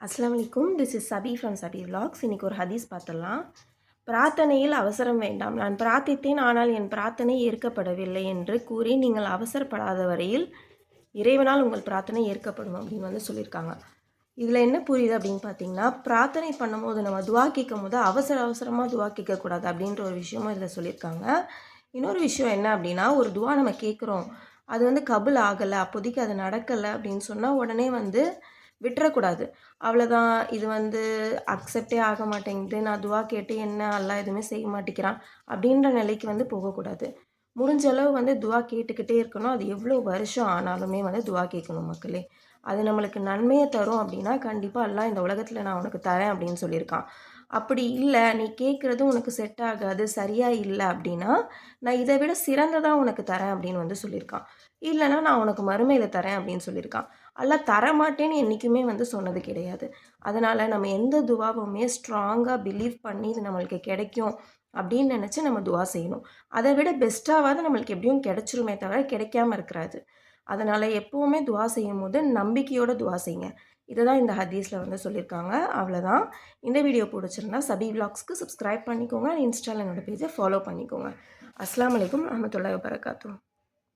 அஸ்ஸலாமு அலைக்கும். This is Sabi from Sabi vlogs. இன்றைக்கி ஒரு ஹதீஸ் பார்த்துடலாம். பிரார்த்தனையில் அவசரம் வேண்டாம். நான் பிரார்த்தித்தேன், ஆனால் என் பிரார்த்தனை ஏற்கப்படவில்லை என்று கூறி நீங்கள் அவசரப்படாத வரையில் இறைவனால் உங்கள் பிரார்த்தனை ஏற்கப்படும் அப்படின்னு சொல்லியிருக்காங்க. இதில் என்ன புரியுது அப்படின்னு பார்த்தீங்கன்னா, பிரார்த்தனை பண்ணும்போது நம்ம துவா கேட்கும் போது அவசரமாக துவா கேட்கக்கூடாது அப்படின்ற ஒரு விஷயமும் இதில் சொல்லியிருக்காங்க. இன்னொரு விஷயம் என்ன அப்படின்னா, ஒரு துவா நம்ம கேட்குறோம், அது கபுல் ஆகலை, அப்போதைக்கு அது நடக்கலை அப்படின்னு சொன்னால் உடனே விட்டுறக்கூடாது. அவ்வளோதான், இது அக்செப்டே ஆக மாட்டேங்குது, நான் துவா கேட்டு என்ன அல்லாஹ் எதுவுமே செய்ய மாட்டேங்கிறான் அப்படின்ற நிலைக்கு போகக்கூடாது. முடிஞ்ச அளவு துவா கேட்டுக்கிட்டே இருக்கணும். அது எவ்வளோ வருஷம் ஆனாலுமே துவா கேட்கணும் மக்களே. அது நம்மளுக்கு நன்மையை தரும் அப்படின்னா கண்டிப்பாக அல்லாஹ் இந்த உலகத்தில் நான் உனக்கு தரேன் அப்படின்னு சொல்லியிருக்கான். அப்படி இல்லை, நீ கேட்குறது உனக்கு செட் ஆகாது, சரியாக இல்லை அப்படின்னா நான் இதை விட சிறந்ததாக உனக்கு தரேன் அப்படின்னு சொல்லியிருக்கான். இல்லைனா நான் உனக்கு மறுமையில் தரேன் அப்படின்னு சொல்லியிருக்கான். அல்லாஹ் தரமாட்டேன்னு என்றைக்குமே சொன்னது கிடையாது. அதனால் நம்ம எந்த துவாவுமே ஸ்ட்ராங்காக பிலீவ் பண்ணி இது நம்மளுக்கு கிடைக்கும் அப்படின்னு நினச்சி நம்ம துவா செய்யணும். அதை விட பெஸ்ட்டாவது நம்மளுக்கு எப்படியும் கிடைச்சிருமே தவிர கிடைக்காம இருக்கிறாது. அதனால் எப்போவுமே துவா செய்யும் போது நம்பிக்கையோடு துவா செய்யுங்க. இதை தான் இந்த ஹதீஸில் சொல்லியிருக்காங்க. அவ்வளோதான். இந்த வீடியோ பிடிச்சிருந்தா சபி விலாக்ஸ்க்கு சப்ஸ்கிரைப் பண்ணிக்கோங்க. இன்ஸ்டாவில் என்னோடய பேஜை ஃபாலோ பண்ணிக்கோங்க. அஸ்ஸலாமு அலைக்கும் வரஹ்மத்துல்லாஹி வபரகாத்துஹு.